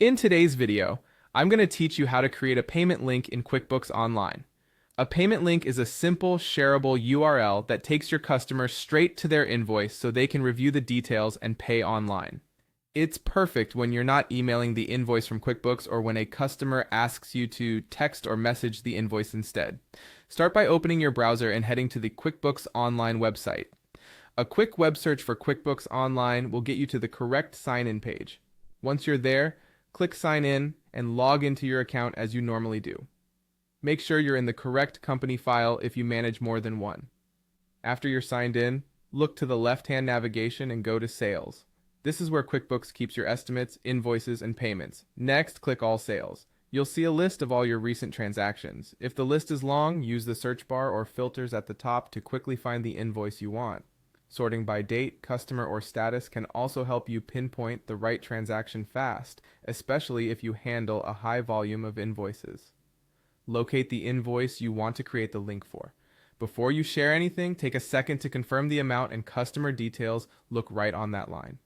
In today's video, I'm going to teach you how to create a payment link in QuickBooks Online. A payment link is a simple, shareable URL that takes your customers straight to their invoice so they can review the details and pay online. It's perfect when you're not emailing the invoice from QuickBooks or when a customer asks you to text or message the invoice instead. Start by opening your browser and heading to the QuickBooks Online website. A quick web search for QuickBooks Online will get you to the correct sign-in page. Once you're there, click Sign In and log into your account as you normally do. Make sure you're in the correct company file if you manage more than one. After you're signed in, look to the left-hand navigation and go to Sales. This is where QuickBooks keeps your estimates, invoices, and payments. Next, click All Sales. You'll see a list of all your recent transactions. If the list is long, use the search bar or filters at the top to quickly find the invoice you want. Sorting by date, customer, or status can also help you pinpoint the right transaction fast, especially if you handle a high volume of invoices. Locate the invoice you want to create the link for. Before you share anything, take a second to confirm the amount and customer details. Look right on that line.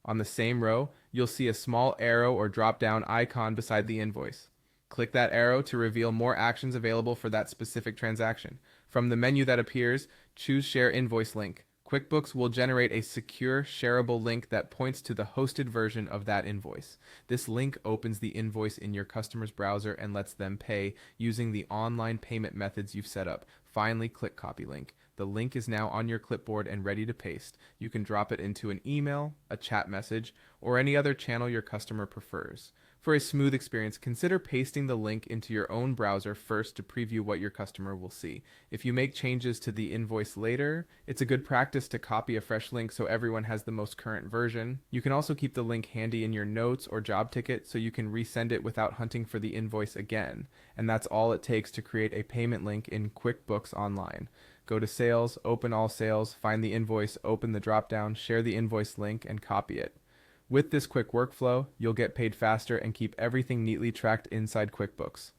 On the same row, you'll see a small arrow or drop-down icon beside the invoice. Click that arrow to reveal more actions available for that specific transaction. From the menu that appears, choose Share Invoice Link. QuickBooks will generate a secure, shareable link that points to the hosted version of that invoice. This link opens the invoice in your customer's browser and lets them pay using the online payment methods you've set up. Finally, click Copy Link. The link is now on your clipboard and ready to paste. You can drop it into an email, a chat message, or any other channel your customer prefers. For a smooth experience, consider pasting the link into your own browser first to preview what your customer will see. If you make changes to the invoice later, it's a good practice to copy a fresh link so everyone has the most current version. You can also keep the link handy in your notes or job ticket so you can resend it without hunting for the invoice again. And that's all it takes to create a payment link in QuickBooks Online. Go to Sales, open All Sales, find the invoice, open the drop-down, share the invoice link, and copy it. With this quick workflow, you'll get paid faster and keep everything neatly tracked inside QuickBooks.